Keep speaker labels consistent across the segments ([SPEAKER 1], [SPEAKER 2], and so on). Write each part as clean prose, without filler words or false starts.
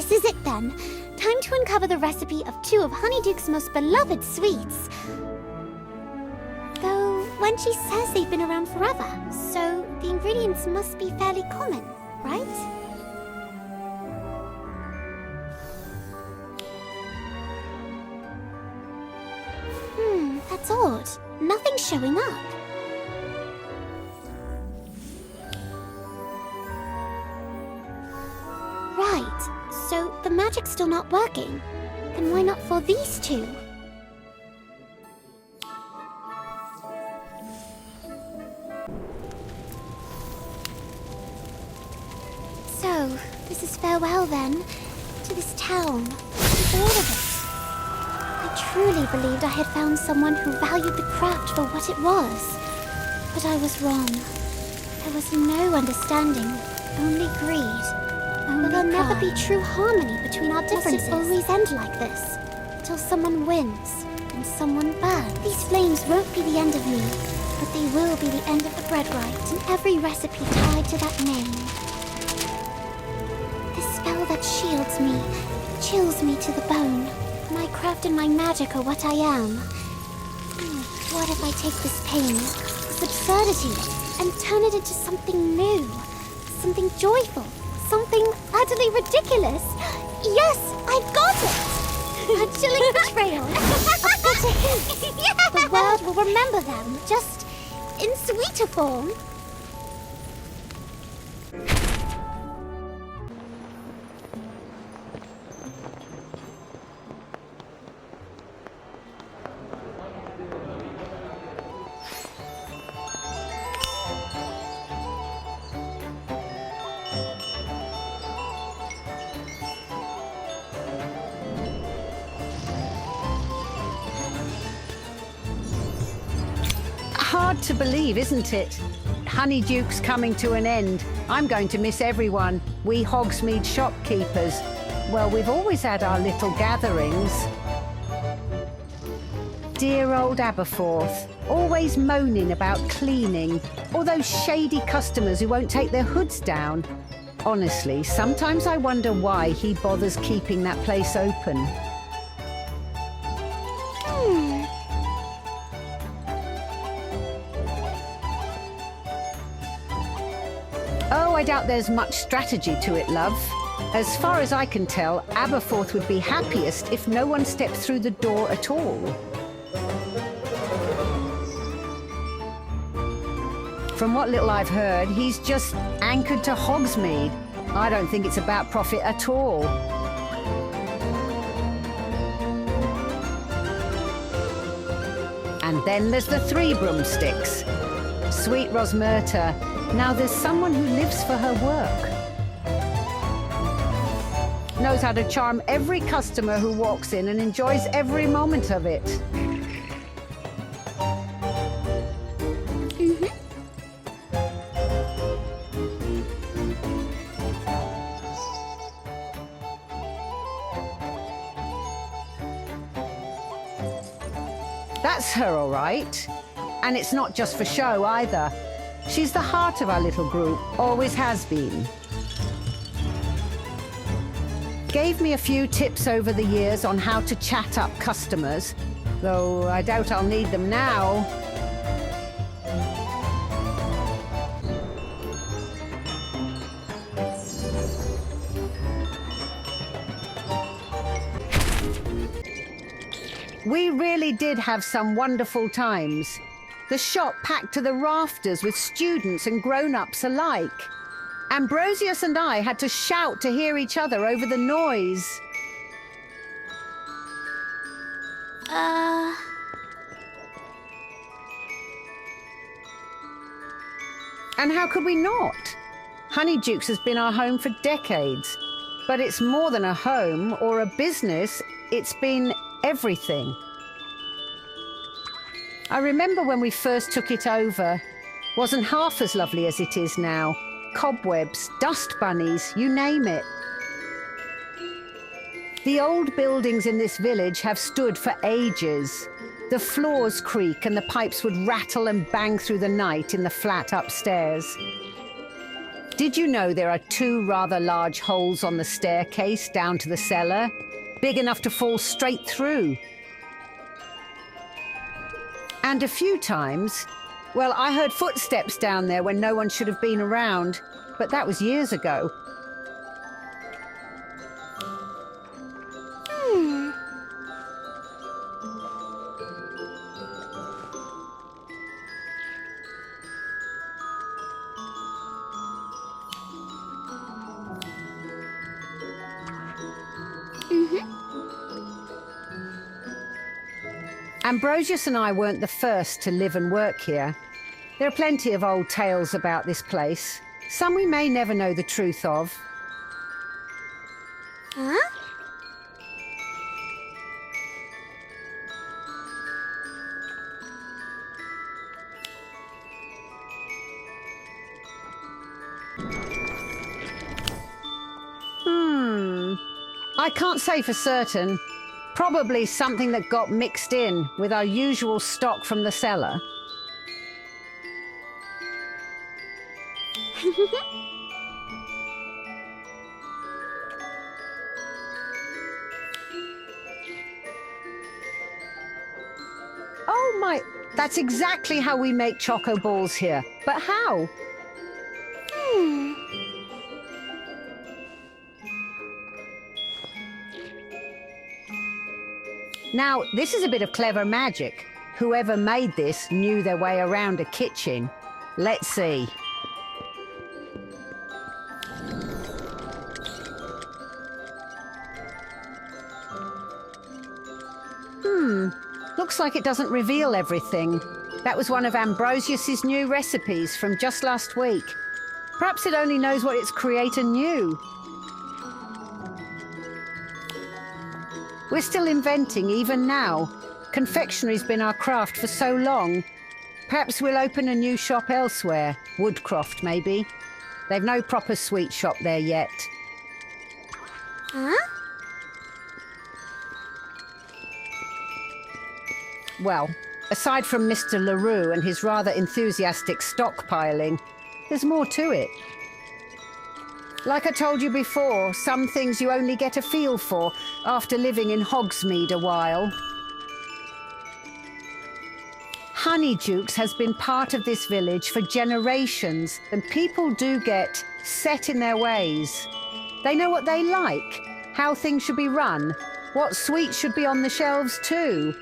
[SPEAKER 1] This is it then. Time to uncover the recipe of two of Honeyduke's most beloved sweets. Though, when she says they've been around forever, so the ingredients must be fairly common, right? That's odd. Nothing's showing up. Right, so the magic's still not working. Then why not for these two? So, this is farewell then, to this town, to all of it. I truly believed I had found someone who valued the craft for what it was. But I was wrong. There was no understanding, only greed. Will there never be true harmony between our differences? Does it always end like this? Till someone wins, and someone burns? These flames won't be the end of me, but they will be the end of the bread rite, and every recipe tied to that name. The spell that shields me, chills me to the bone. My craft and my magic are what I am. What if I take this pain, this absurdity, and turn it into something new? Something joyful? Something utterly ridiculous? Yes, I've got it! A chilling betrayal. A bitter hint. Yeah. The world will remember them, just in sweeter form.
[SPEAKER 2] Hard to believe, isn't it? Honeyduke's coming to an end. I'm going to miss everyone. We Hogsmeade shopkeepers. Well, we've always had our little gatherings. Dear old Aberforth, always moaning about cleaning, or those shady customers who won't take their hoods down. Honestly, sometimes I wonder why he bothers keeping that place open. Oh, I doubt there's much strategy to it, love. As far as I can tell, Aberforth would be happiest if no one stepped through the door at all. From what little I've heard, he's just anchored to Hogsmeade. I don't think it's about profit at all. And then there's the Three Broomsticks. Sweet Rosmerta. Now there's someone who lives for her work. Knows how to charm every customer who walks in and enjoys every moment of it. That's her, all right. And it's not just for show, either. She's the heart of our little group, always has been. Gave me a few tips over the years on how to chat up customers, though I doubt I'll need them now. We really did have some wonderful times. The shop packed to the rafters with students and grown-ups alike. Ambrosius and I had to shout to hear each other over the noise. And how could we not? Honeyduke's has been our home for decades. But it's more than a home or a business. It's been everything. I remember when we first took it over. Wasn't half as lovely as it is now. Cobwebs, dust bunnies, you name it. The old buildings in this village have stood for ages. The floors creak and the pipes would rattle and bang through the night in the flat upstairs. Did you know there are two rather large holes on the staircase down to the cellar? Big enough to fall straight through. And a few times, well, I heard footsteps down there when no one should have been around, but that was years ago. Ambrosius and I weren't the first to live and work here. There are plenty of old tales about this place. Some we may never know the truth of.
[SPEAKER 1] Huh?
[SPEAKER 2] I can't say for certain. Probably something that got mixed in with our usual stock from the cellar. Oh my, that's exactly how we make choco balls here. But how? Now, this is a bit of clever magic. Whoever made this knew their way around a kitchen. Let's see. Looks like it doesn't reveal everything. That was one of Ambrosius's new recipes from just last week. Perhaps it only knows what its creator knew. We're still inventing, even now. Confectionery's been our craft for so long. Perhaps we'll open a new shop elsewhere. Woodcroft, maybe. They've no proper sweet shop there yet.
[SPEAKER 1] Huh?
[SPEAKER 2] Well, aside from Mr. LaRue and his rather enthusiastic stockpiling, there's more to it. Like I told you before, some things you only get a feel for after living in Hogsmeade a while. Honeydukes has been part of this village for generations, and people do get set in their ways. They know what they like, how things should be run, what sweets should be on the shelves too.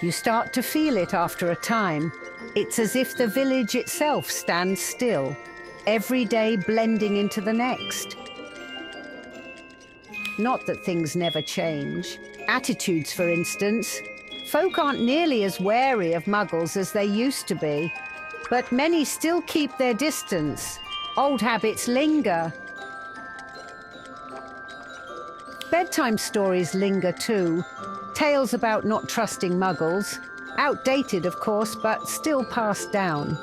[SPEAKER 2] You start to feel it after a time. It's as if the village itself stands still, every day blending into the next. Not that things never change. Attitudes, for instance. Folk aren't nearly as wary of muggles as they used to be, but many still keep their distance. Old habits linger. Bedtime stories linger too. Tales about not trusting muggles. Outdated, of course, but still passed down.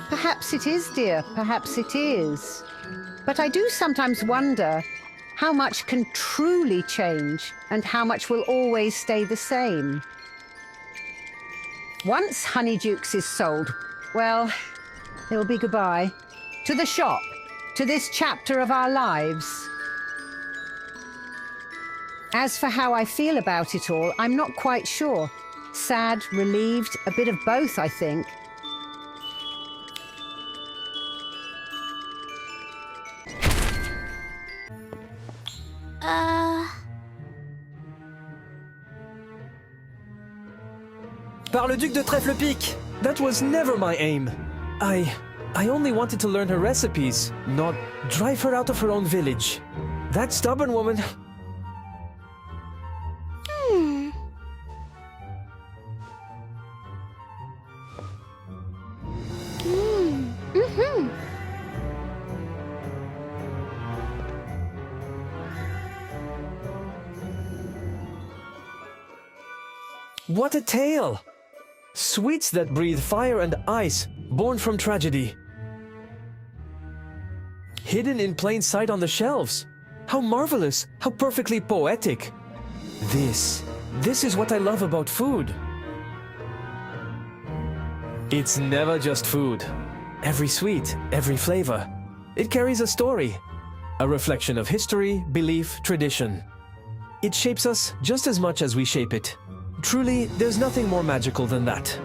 [SPEAKER 2] Perhaps it is, dear. Perhaps it is. But I do sometimes wonder how much can truly change and how much will always stay the same. Once Honeydukes is sold, well, it will be goodbye. To the shop, to this chapter of our lives. As for how I feel about it all, I'm not quite sure. Sad, relieved, a bit of both, I think.
[SPEAKER 3] Par le Duc de Trèfle-Pique! That was never my aim. I only wanted to learn her recipes, not drive her out of her own village. That stubborn woman... What a tale! Sweets that breathe fire and ice, born from tragedy. Hidden in plain sight on the shelves. How marvelous, how perfectly poetic. This is what I love about food. It's never just food. Every sweet, every flavor. It carries a story, a reflection of history, belief, tradition. It shapes us just as much as we shape it. Truly, there's nothing more magical than that.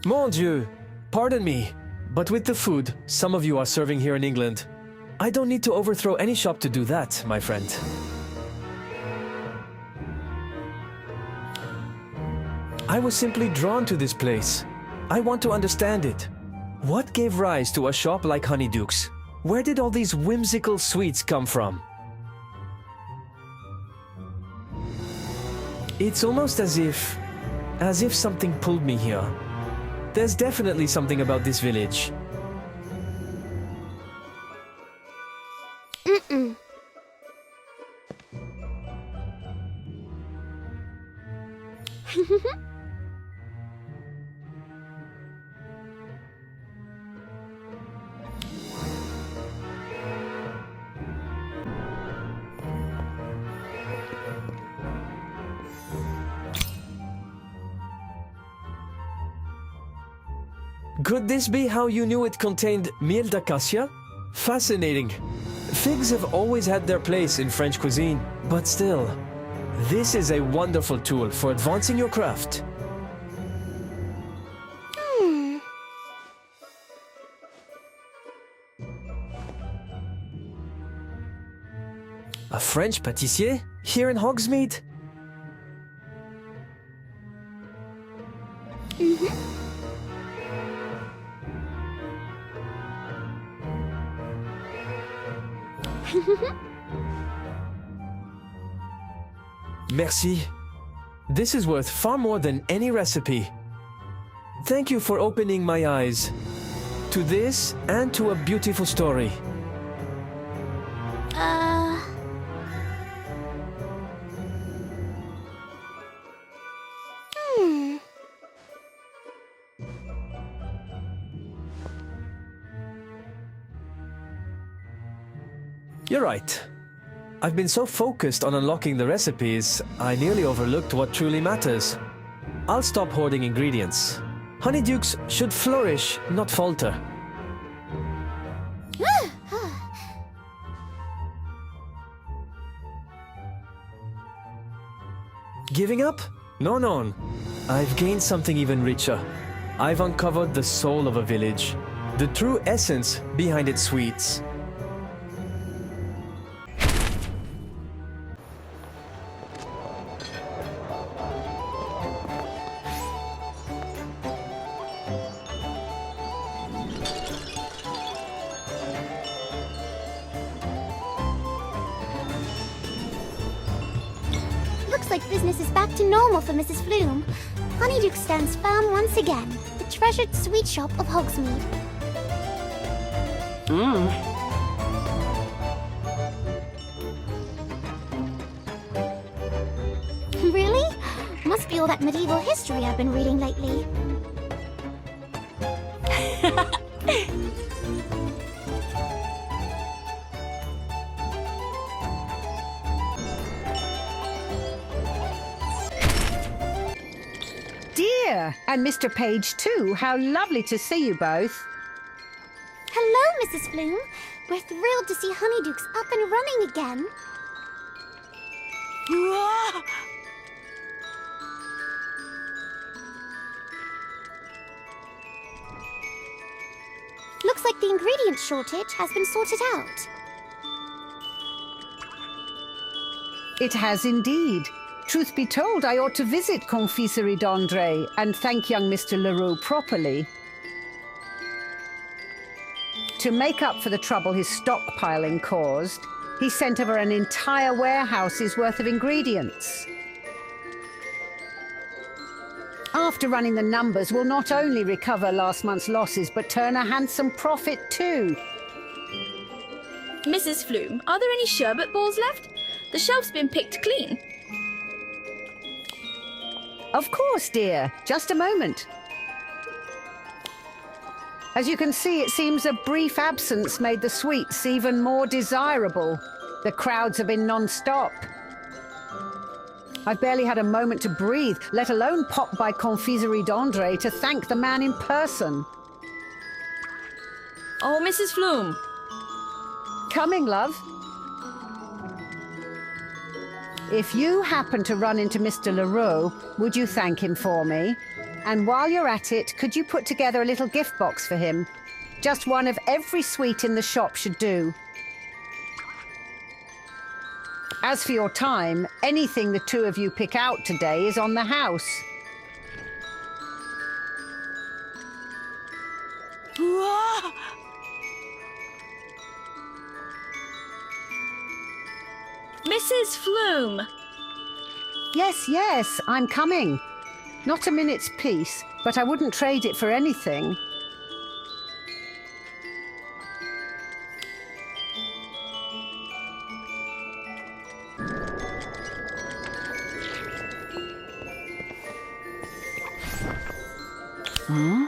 [SPEAKER 3] Mon Dieu, pardon me, but with the food some of you are serving here in England, I don't need to overthrow any shop to do that, my friend. I was simply drawn to this place. I want to understand it. What gave rise to a shop like Honeyduke's? Where did all these whimsical sweets come from? It's almost as if something pulled me here. There's definitely something about this village. Could this be how you knew it contained miel d'acacia? Fascinating. Figs have always had their place in French cuisine, but still, this is a wonderful tool for advancing your craft. A French pâtissier here in Hogsmeade? Merci. This is worth far more than any recipe. Thank you for opening my eyes to this and to a beautiful story. You're right. I've been so focused on unlocking the recipes, I nearly overlooked what truly matters. I'll stop hoarding ingredients. Honeydukes should flourish, not falter. Giving up? No, no. I've gained something even richer. I've uncovered the soul of a village, the true essence behind its sweets.
[SPEAKER 1] Looks like business is back to normal for Mrs. Flume. Honeyduke stands firm once again, the treasured sweet shop of Hogsmeade. Really? Must be all that medieval history I've been reading lately.
[SPEAKER 2] Dear, and Mr. Page too. How lovely to see you both.
[SPEAKER 1] Hello, Mrs. Flume. We're thrilled to see Honeydukes up and running again. Looks like the ingredient shortage has been sorted out.
[SPEAKER 2] It has indeed. Truth be told, I ought to visit Confiserie d'André and thank young Mr. Leroux properly. To make up for the trouble his stockpiling caused, he sent over an entire warehouse's worth of ingredients. After running the numbers, we'll not only recover last month's losses, but turn a handsome profit too.
[SPEAKER 4] Mrs. Flume, are there any sherbet balls left? The shelf's been picked clean.
[SPEAKER 2] Of course, dear. Just a moment. As you can see, it seems a brief absence made the sweets even more desirable. The crowds have been non-stop. I've barely had a moment to breathe, let alone pop by Confiserie d'André to thank the man in person.
[SPEAKER 4] Oh, Mrs. Flume.
[SPEAKER 2] Coming, love. If you happen to run into Mr. Leroux, would you thank him for me? And while you're at it, could you put together a little gift box for him? Just one of every sweet in the shop should do. As for your time, anything the two of you pick out today is on the house.
[SPEAKER 4] Mrs. Flume!
[SPEAKER 2] Yes, yes, I'm coming. Not a minute's peace, but I wouldn't trade it for anything. Huh?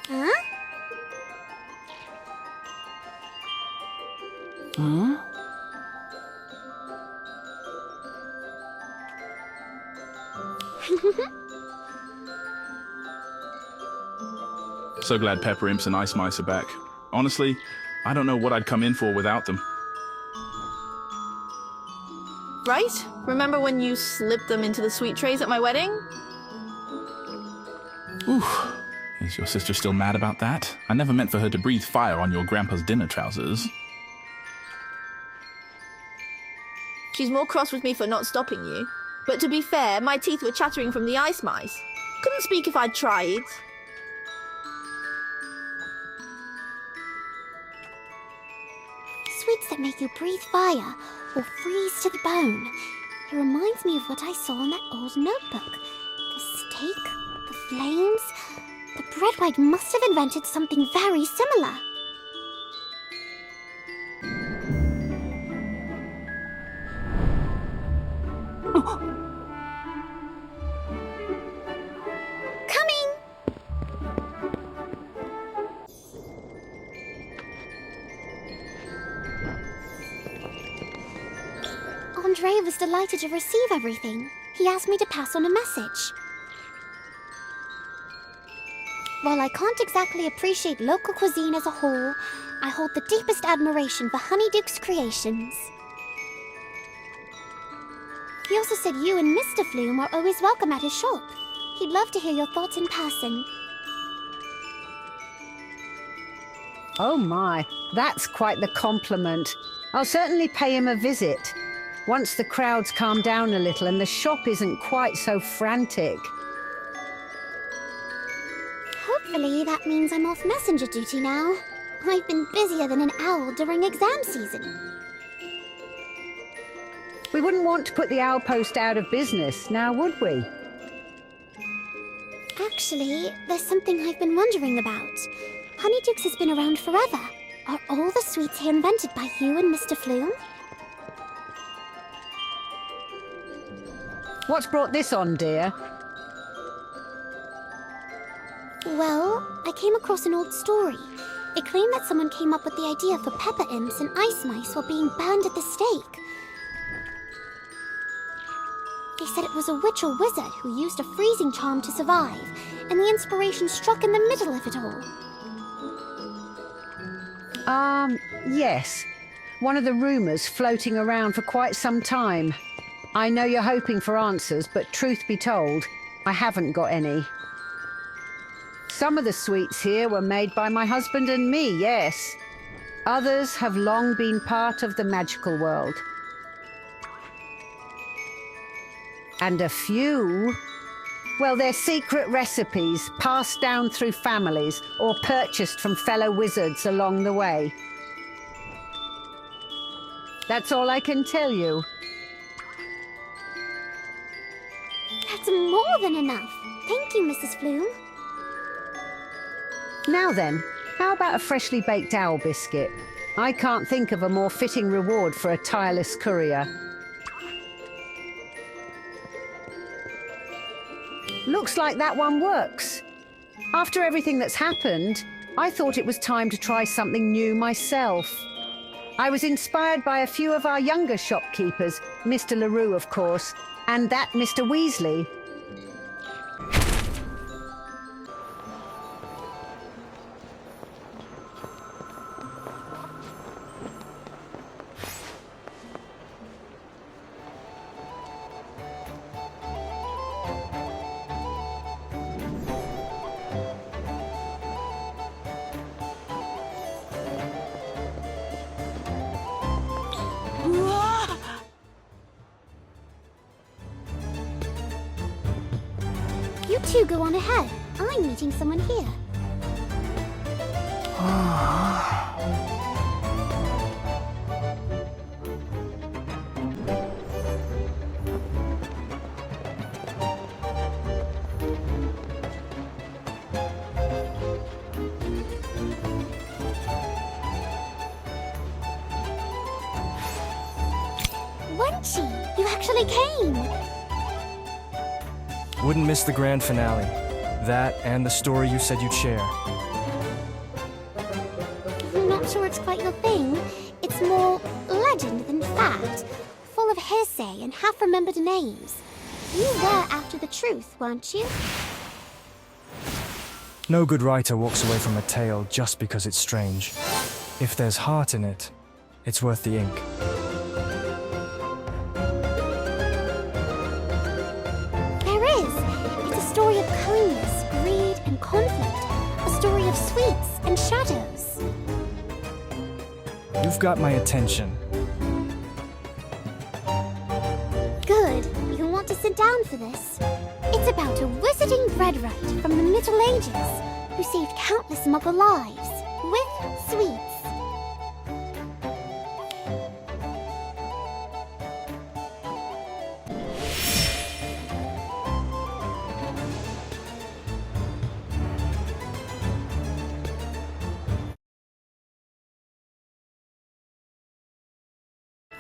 [SPEAKER 1] Huh?
[SPEAKER 2] Huh?
[SPEAKER 5] So glad Pepper Imps and Ice Mice are back. Honestly, I don't know what I'd come in for without them.
[SPEAKER 4] Right? Remember when you slipped them into the sweet trays at my wedding?
[SPEAKER 5] Oof. Is your sister still mad about that? I never meant for her to breathe fire on your grandpa's dinner trousers.
[SPEAKER 4] She's more cross with me for not stopping you. But to be fair, my teeth were chattering from the ice mice. Couldn't speak if I'd tried.
[SPEAKER 1] Sweets that make you breathe fire or freeze to the bone. It reminds me of what I saw in that old notebook. The steak, the flames. The breadwhite must have invented something very similar. Coming! Andre was delighted to receive everything. He asked me to pass on a message. While I can't exactly appreciate local cuisine as a whole, I hold the deepest admiration for Honeyduke's creations. He also said you and Mr. Flume are always welcome at his shop. He'd love to hear your thoughts in person.
[SPEAKER 2] Oh my, that's quite the compliment. I'll certainly pay him a visit. Once the crowds calm down a little and the shop isn't quite so frantic.
[SPEAKER 1] Hopefully that means I'm off messenger duty now. I've been busier than an owl during exam season.
[SPEAKER 2] We wouldn't want to put the owl post out of business, now would we?
[SPEAKER 1] Actually, there's something I've been wondering about. Honeydukes has been around forever. Are all the sweets here invented by you and Mr. Flume?
[SPEAKER 2] What's brought this on, dear?
[SPEAKER 1] Well, I came across an old story. It claimed that someone came up with the idea for pepper imps and ice mice while being burned at the stake. They said it was a witch or wizard who used a freezing charm to survive, and the inspiration struck in the middle of it all.
[SPEAKER 2] Yes. One of the rumors floating around for quite some time. I know you're hoping for answers, but truth be told, I haven't got any. Some of the sweets here were made by my husband and me, yes. Others have long been part of the magical world. And a few, well, they're secret recipes passed down through families or purchased from fellow wizards along the way. That's all I can tell you.
[SPEAKER 1] That's more than enough. Thank you, Mrs. Flume.
[SPEAKER 2] Now then, how about a freshly baked owl biscuit? I can't think of a more fitting reward for a tireless courier. Looks like that one works. After everything that's happened, I thought it was time to try something new myself. I was inspired by a few of our younger shopkeepers, Mr. LaRue, of course, and that Mr. Weasley.
[SPEAKER 1] You two go on ahead. I'm meeting someone here. Wenchi, you actually came!
[SPEAKER 6] Wouldn't miss the grand finale. That and the story you said you'd share.
[SPEAKER 1] I'm not sure it's quite your thing. It's more legend than fact. Full of hearsay and half-remembered names. You were after the truth, weren't you?
[SPEAKER 6] No good writer walks away from a tale just because it's strange. If there's heart in it, it's worth the ink.
[SPEAKER 1] There is. It's a story of kindness, greed, and conflict. A story of sweets and shadows.
[SPEAKER 6] You've got my attention.
[SPEAKER 1] Good. You'll want to sit down for this. It's about a wizarding breadwright from the Middle Ages who saved countless Muggle lives with sweets.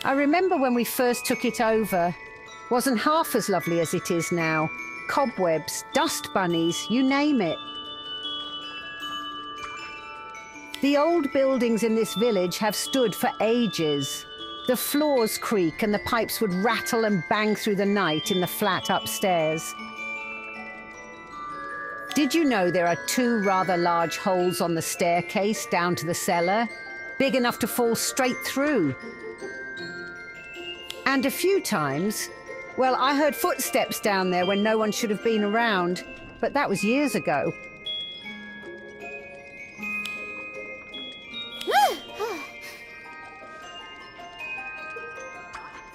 [SPEAKER 2] I remember when we first took it over. Wasn't half as lovely as it is now. Cobwebs, dust bunnies, you name it. The old buildings in this village have stood for ages. The floors creak and the pipes would rattle and bang through the night in the flat upstairs. Did you know there are 2 rather large holes on the staircase down to the cellar? Big enough to fall straight through. And a few times, well, I heard footsteps down there when no one should have been around, but that was years ago.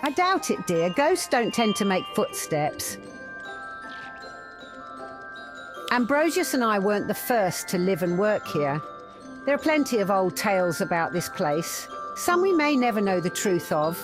[SPEAKER 2] I doubt it, dear. Ghosts don't tend to make footsteps. Ambrosius and I weren't the first to live and work here. There are plenty of old tales about this place. Some we may never know the truth of,